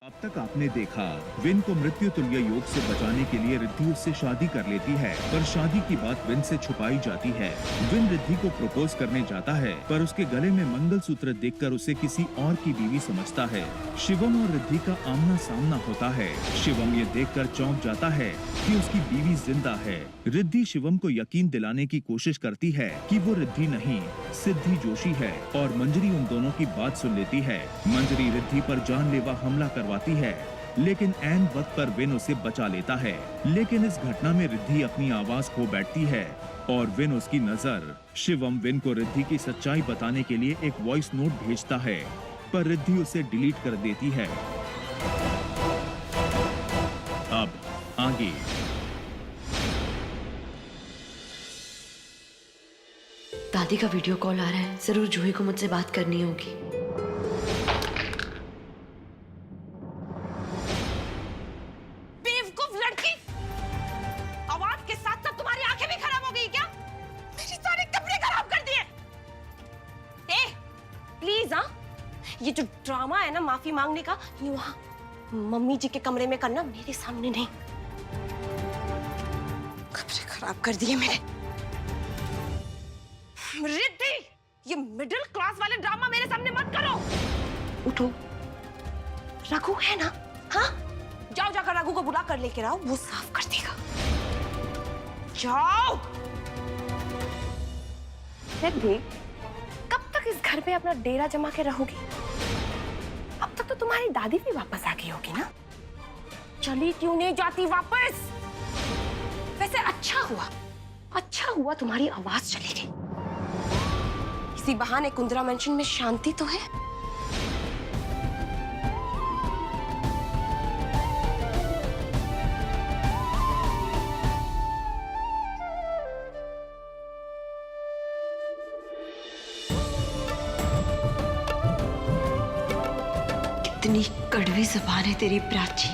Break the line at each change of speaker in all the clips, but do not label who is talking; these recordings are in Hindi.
अब तक आपने देखा, विन को मृत्यु तुल्य योग से बचाने के लिए रिद्धि उससे शादी कर लेती है, पर शादी की बात विन से छुपाई जाती है। विन रिद्धि को प्रपोज करने जाता है, पर उसके गले में मंगलसूत्र देखकर उसे किसी और की बीवी समझता है। शिवम और रिद्धि का आमना सामना होता है। शिवम ये देखकर चौंक जाता है कि उसकी बीवी जिंदा है। रिद्धि शिवम को यकीन दिलाने की कोशिश करती है कि वो रिद्धि नहीं, सिद्धि जोशी है, और मंजरी उन दोनों की बात सुन लेती है। मंजरी रिद्धि पर जानलेवा हमला करवाती है, लेकिन ऐन वक्त पर विन उसे बचा लेता है। लेकिन इस घटना में रिद्धि अपनी आवाज खो बैठती है और विन उसकी नजर। शिवम विन को रिद्धि की सच्चाई बताने के लिए एक वॉइस नोट भेजता है, पर रिद्धि उसे डिलीट कर देती है। अब आगे।
दादी का वीडियो कॉल आ रहा है, जरूर जूही को मुझसे बात करनी होगी।
बेवकूफ लड़की, आवाज के साथ साथ तुम्हारी आंखें भी खराब हो गई क्या? मेरे सारे कपड़े खराब कर दिए। प्लीज ये जो ड्रामा है ना माफी मांगने का, ये वहां मम्मी जी के कमरे में करना, मेरे सामने नहीं। कपड़े खराब कर दिए मेरे। रिद्धि, ये मिडिल क्लास वाले ड्रामा मेरे सामने मत करो। उठो, रघु है ना? हाँ, जाओ जाकर रघु को बुला कर लेके आओ, वो साफ कर देगा। जाओ। रिद्धि, कब तक इस घर पे अपना डेरा जमा के रहोगी? अब तक तो तुम्हारी दादी भी वापस आ गई होगी ना? चली क्यों नहीं जाती वापस? वैसे अच्छा हुआ तुम्हारी आवाज चली गई। इसी बहाने कुंद्रा मेंशन में शांति तो है।
कितनी कड़वी जुबान है तेरी प्राची।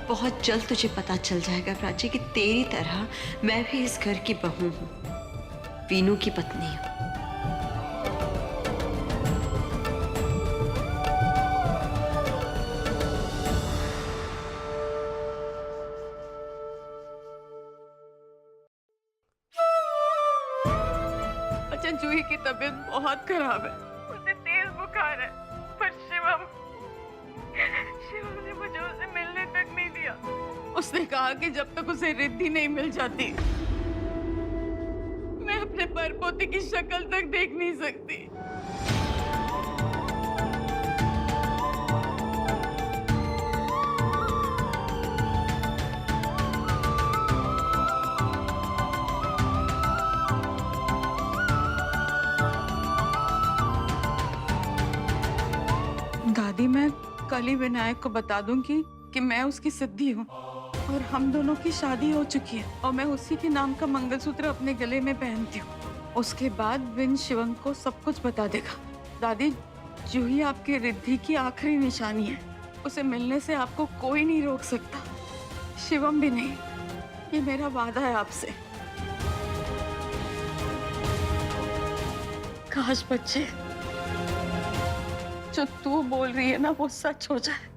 बहुत जल्द तुझे पता चल जाएगा प्राची कि तेरी तरह मैं भी इस घर की बहू हूं, वीनू की पत्नी हूं।
अच्छा, जूही की तबीयत बहुत खराब है, उसे तेज बुखार है, पर शिवम ने मुझे उसे मिलने तक नहीं दिया। उसने कहा कि जब तक उसे रिद्धि नहीं मिल जाती, मैं अपने परपोते की शक्ल तक देख नहीं सकती। दादी, मैं कल ही विनायक को बता दूंगी कि मैं उसकी सिद्धि हूँ और हम दोनों की शादी हो चुकी है, और मैं उसी के नाम का मंगलसूत्र अपने गले में पहनती हूँ। उसके बाद विन शिवम को सब कुछ बता देगा। दादी, जूही आपकी रिद्धि की आखिरी निशानी है, उसे मिलने से आपको कोई नहीं रोक सकता, शिवम भी नहीं। ये मेरा वादा है आपसे। काश बच्चे, जो तू बोल रही है ना वो सच हो जाए।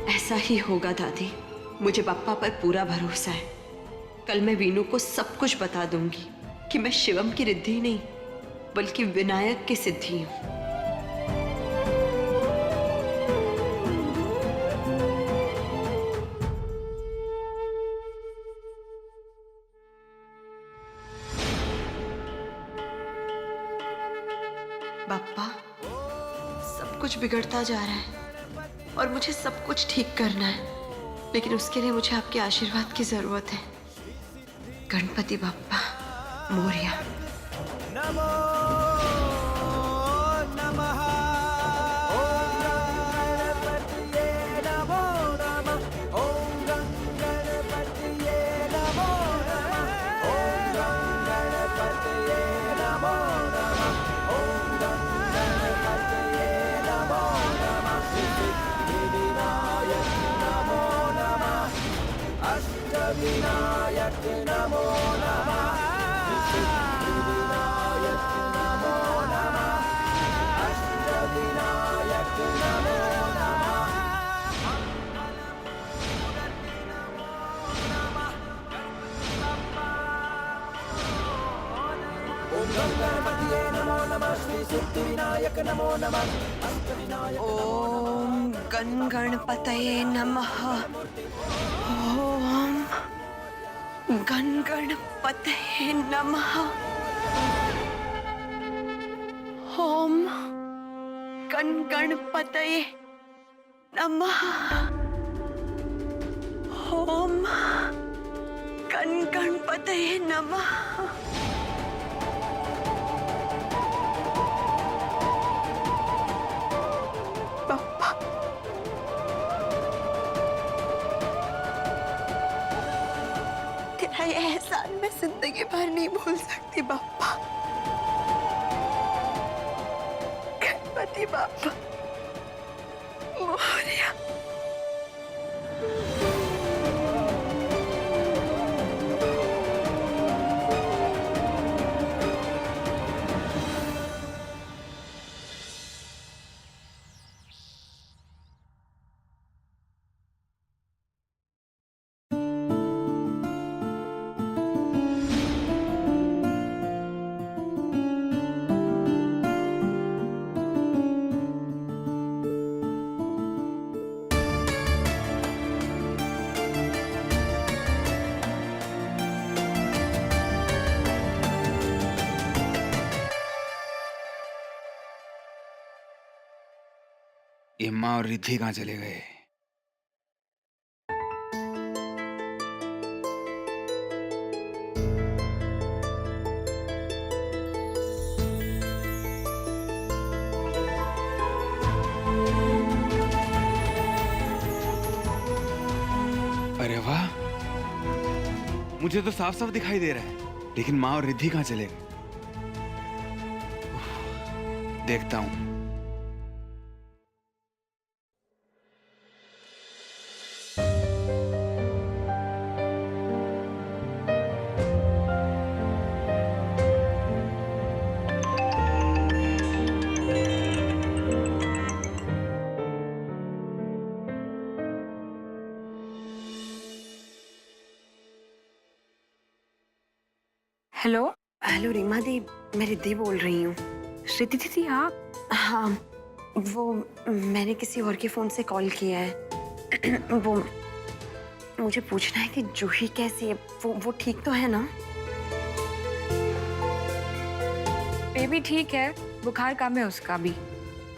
ऐसा ही होगा दादी, मुझे पापा पर पूरा भरोसा है। कल मैं वीनू को सब कुछ बता दूंगी कि मैं शिवम की रिद्धि नहीं, बल्कि विनायक की सिद्धि हूं। पापा, सब कुछ बिगड़ता जा रहा है और मुझे सब कुछ ठीक करना है, लेकिन उसके लिए मुझे आपके आशीर्वाद की जरूरत है। गणपति बप्पा मोरया।
नमो नमः। ओम गणपतये नमो नमः। ओम गणपतये नमो नमः। ओम गणपतये नमो नमः। ओम गणपतये नमो नमः। सिद्धिविनायक नमो नमः। अष्टविनायक नमो नमः सिद्धिविनायक नमो नमः अष्टविनायक नमो नमः ओम गं गणपतये नमो नमः श्री सिद्धिविनायक नमो नमः अष्टविनायक
ओम गण गणपतये नमः। ओम गण गणपतये नमः। ओम गण गणपतये नमः। ओम गण गणपतये नमः। बाप्पा, तेरा ये एहसान मैं जिंदगी भर नहीं भूल सकती बाप्पा। गणपति बाप्पा मोरया।
इम्मा और रिद्धि कहाँ चले गए? अरे वाह, मुझे तो साफ साफ दिखाई दे रहा है, लेकिन माँ और रिद्धि कहाँ चले गए? देखता हूँ।
हेलो।
हेलो रीमा दी, मैं रिद्धि बोल रही हूँ।
श्रुति दीदी आप?
हाँ, वो मैंने किसी और के फोन से कॉल किया है। वो मुझे पूछना है कि जूही कैसी है, वो ठीक तो है ना?
बेबी ठीक है, बुखार कम है उसका भी।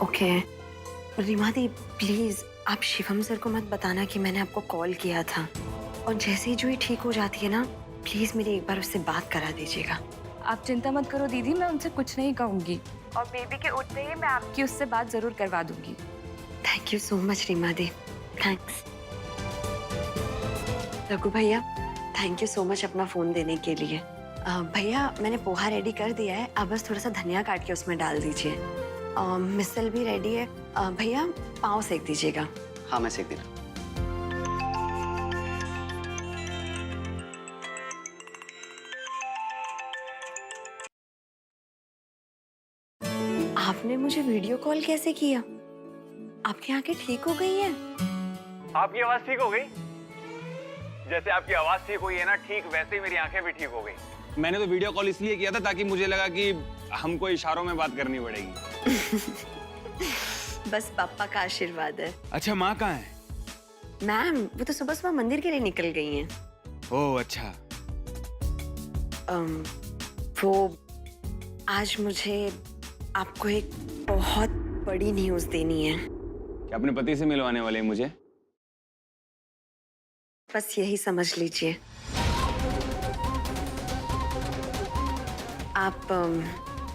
ओके रीमा दी, प्लीज आप शिवम सर को मत बताना कि मैंने आपको कॉल किया था। और जैसे ही जूही ठीक हो जाती है ना, प्लीज मेरी एक बार उससे बात करा दीजिएगा।
आप चिंता मत करो दीदी, मैं उनसे कुछ नहीं कहूंगी और बेबी के उठते ही मैं आपकी उससे बात जरूर करवा दूंगी।
Thank you so much Reema di, thanks. Raghu भैया, थैंक यू सो मच अपना फोन देने के लिए। भैया मैंने पोहा रेडी कर दिया है, आप बस थोड़ा सा धनिया काट के उसमें डाल दीजिए। मिसल भी रेडी है। भैया पाव सेक दीजिएगा।
हाँ मैं सेक दे रहा।
आपने मुझे वीडियो कॉल कैसे किया? आपकी आंखें ठीक हो गई हैं?
आपकी आवाज ठीक हो गई? जैसे आपकी आवाज ठीक हुई है ना, ठीक वैसे ही मेरी आंखें भी ठीक हो गई। मैंने तो वीडियो कॉल इसलिए किया था ताकि मुझे लगा कि हमको इशारों में बात करनी पड़ेगी।
बस पापा का आशीर्वाद है।
अच्छा माँ कहाँ है?
मैम वो तो सुबह सुबह मंदिर के लिए निकल गई हैं।
ओह अच्छा।
वो आज मुझे आपको एक बहुत बड़ी न्यूज़ देनी है।
क्या अपने पति से मिलवाने वाले हैं मुझे?
बस यही समझ लीजिए। आप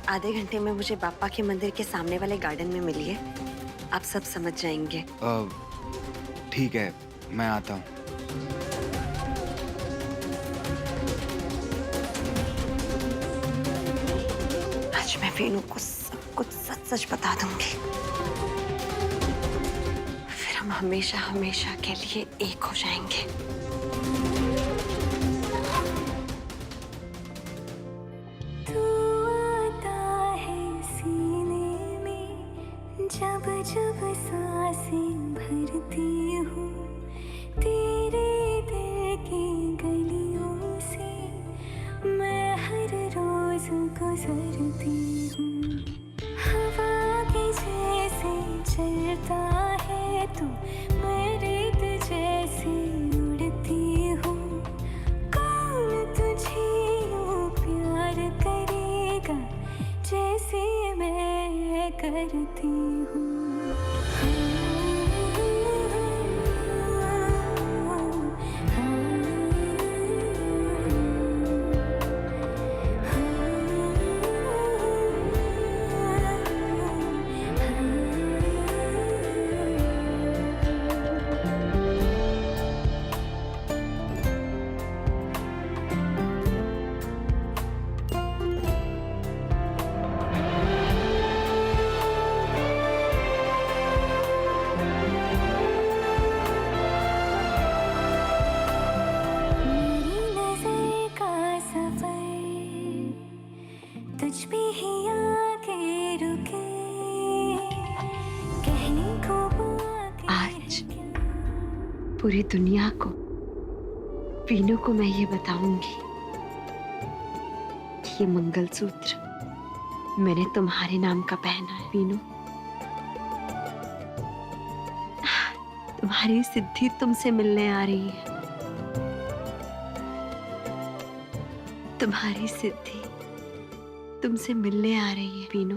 आधे घंटे में मुझे बापा के मंदिर के सामने वाले गार्डन में मिलिए, आप सब समझ जाएंगे।
ठीक है, मैं आता हूँ।
आज मैं वीनू को सब कुछ सच सच बता दूंगी, फिर हम हमेशा हमेशा के लिए एक हो जाएंगे।
करती हूँ। मेरी नज़र का सफर तुझ पे ही आके रुके, कहने को बाकी
आज पूरी दुनिया को, वीनू को मैं ये बताऊंगी कि ये मंगलसूत्र मैंने तुम्हारे नाम का पहना है। वीनू, तुम्हारी सिद्धि तुमसे मिलने आ रही है। तुम्हारी सिद्धि तुमसे मिलने आ रही है वीनू।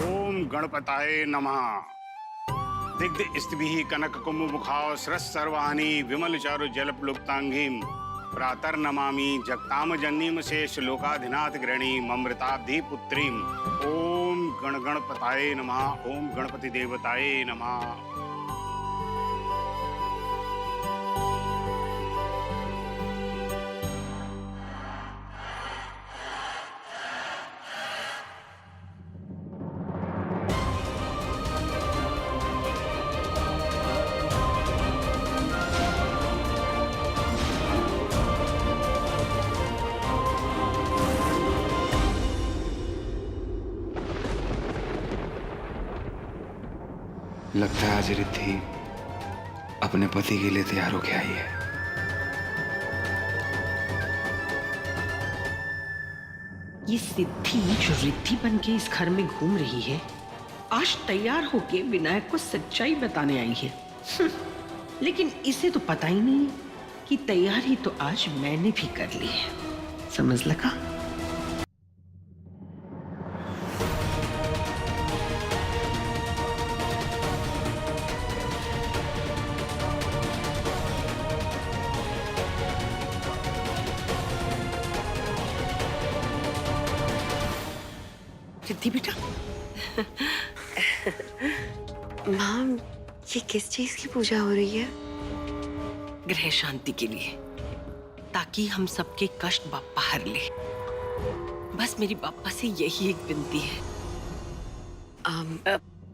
ओम गणपताय नमः। दिग्ध स्तभिः कनक कुंभ मुखाव सरस सर्वाणी विमल चारु जल प्लुप्तांगीम प्रातर नमामि जगताम जन्नीम शेष लोकाधिनाथ ग्रणी ममृताब्धि पुत्रीम। ओम गणपताय नमः। ओम गणपति देवताय नमः।
लगता है आज रिद्धि अपने पति के लिए तैयार होके आई है।
ये सिद्धि जो रिद्धि बन के इस घर में घूम रही है, आज तैयार होके विनायक को सच्चाई बताने आई है। लेकिन इसे तो पता ही नहीं कि तैयारी तो आज मैंने भी कर ली है। समझ लगा? रिद्धि बेटा,
माम, ये किस चीज की पूजा हो रही है?
ग्रह शांति के लिए, ताकि हम सबके कष्ट बाप्पा हर ले। बस मेरी बाप्पा से यही एक विनती है।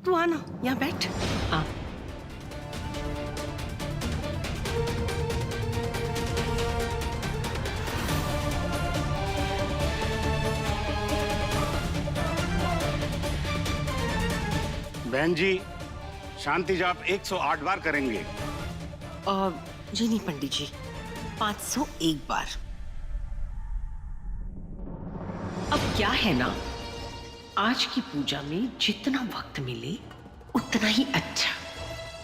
तू आना, यहाँ बैठ। हाँ।
बहन जी, शांति जाप 108 बार करेंगे।
जी नहीं पंडित जी, 501 बार। अब क्या है ना, आज की पूजा में जितना वक्त मिले उतना ही अच्छा।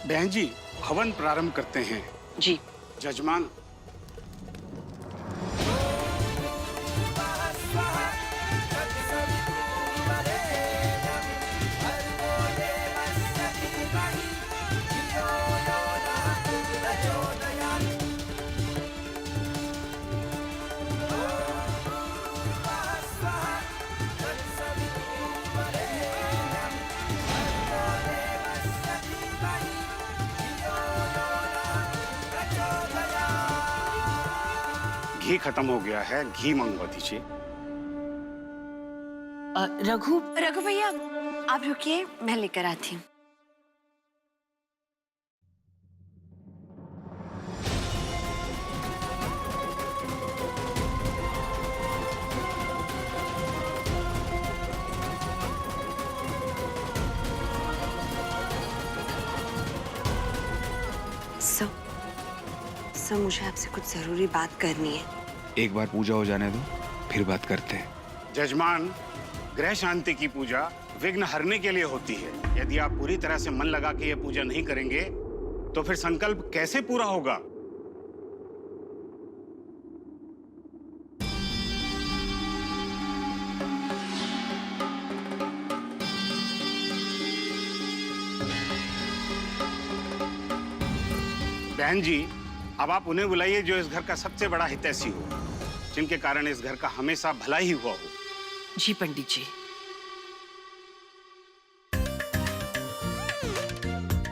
बहन जी, हवन प्रारंभ करते हैं।
जी।
जजमान। घी खत्म हो गया है, घी मंगवा दीजिए।
रघु
भैया, आप रुकिए, मैं लेकर आती हूँ। मुझे आपसे कुछ जरूरी बात करनी है।
एक बार पूजा हो जाने दो, फिर बात करते हैं।
जजमान, ग्रह शांति की पूजा विघ्न हरने के लिए होती है। यदि आप पूरी तरह से मन लगा के ये पूजा नहीं करेंगे तो फिर संकल्प कैसे पूरा होगा? बहन जी, अब आप उन्हें बुलाइए जो इस घर का सबसे बड़ा हितैषी हो, जिनके कारण इस घर का हमेशा भला ही हुआ हो।
जी पंडित जी।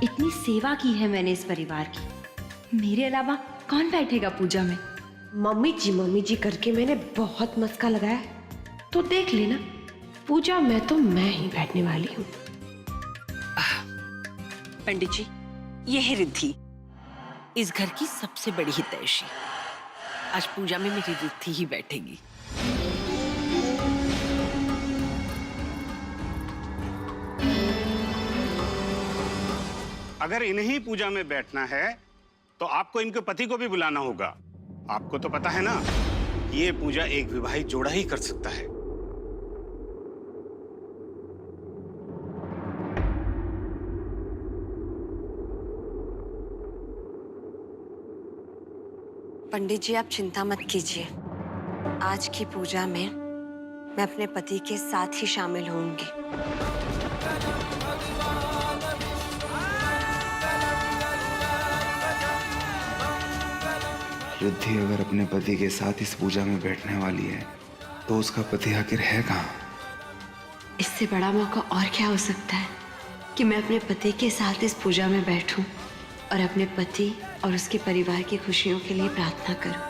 इतनी सेवा की है मैंने इस परिवार की, मेरे अलावा कौन बैठेगा पूजा में?
मम्मी जी करके मैंने बहुत मस्का लगाया है, तो देख लेना पूजा में तो मैं ही बैठने वाली हूँ।
पंडित जी, ये है रिद्धि, इस घर की सबसे बड़ी हितैषी। आज पूजा में मेरी रिद्धि ही बैठेगी।
अगर इन्हीं पूजा में बैठना है तो आपको इनके पति को भी बुलाना होगा। आपको तो पता है ना, ये पूजा एक विवाहित जोड़ा ही कर सकता है।
पंडित जी, आप चिंता मत कीजिए, आज की पूजा में मैं अपने पति के साथ ही शामिल होंगी।
रिद्धि अगर अपने पति के साथ इस पूजा में बैठने वाली है तो उसका पति आखिर है कहाँ?
इससे बड़ा मौका और क्या हो सकता है कि मैं अपने पति के साथ इस पूजा में बैठूं और अपने पति और उसके परिवार की खुशियों के लिए प्रार्थना करूं।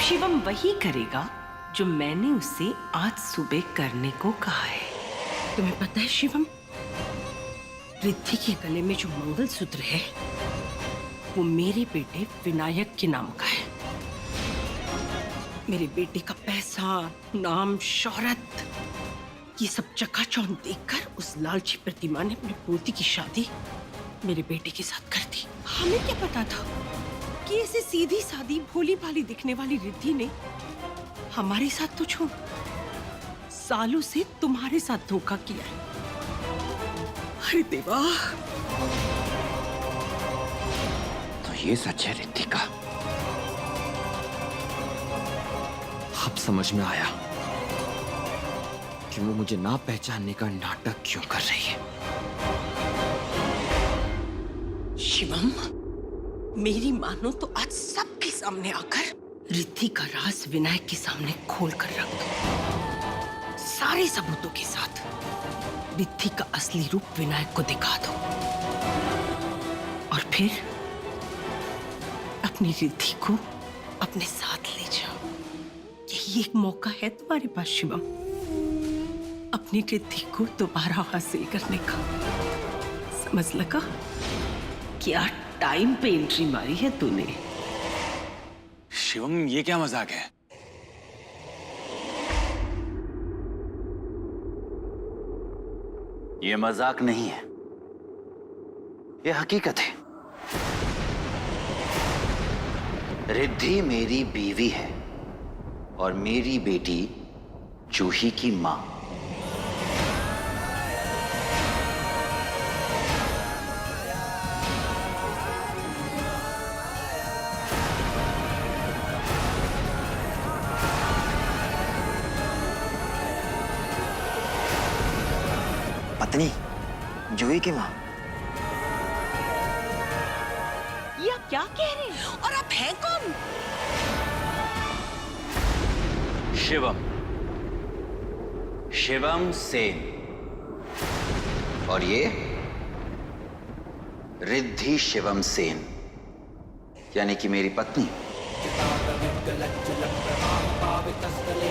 शिवम वही करेगा जो मैंने उसे आज सुबह करने को कहा है। तुम्हें पता है शिवम, रिद्धि के गले में जो मंगलसूत्र है वो मेरे बेटे विनायक के नाम का है। मेरे बेटे का पैसा, नाम, शोहरत, ये सब चकाचौंध देखकर उस लालची प्रतिमा ने अपनी पोती की शादी मेरे बेटे के साथ कर दी। हमें क्या पता था कि ऐसे सीधी सादी भोली भाली दिखने वाली रिद्धि ने हमारे साथ तो छोड़, सालों से तुम्हारे साथ धोखा किया है। अरे देवा,
तो ये सच है रिद्धि का। अब समझ में आया कि वो मुझे ना पहचानने का नाटक क्यों कर रही है।
शिवम, मेरी मानो तो आज सबके सामने आकर रिद्धि का राज विनायक के सामने खोल कर रख दो। सारे सबूतों के साथ रिद्धि का असली रूप विनायक को दिखा दो और फिर अपनी रिद्धि को अपने साथ ले जाओ। यही एक मौका है तुम्हारे पास शिवम, अपनी रिद्धि को दोबारा हासिल करने का। समझ लगा? क्या टाइम पे एंट्री मारी है तूने।
शिवम, ये क्या मजाक है?
ये मजाक नहीं है, ये हकीकत है। रिद्धि मेरी बीवी है और मेरी बेटी जूही की मां।
पत्नी जूही की मां।
ये आप क्या कह रहे हैं? और आप हैं कौन?
शिवम। शिवम सेन। और ये रिद्धि शिवम सेन, यानी कि मेरी पत्नी।
पावितस्थले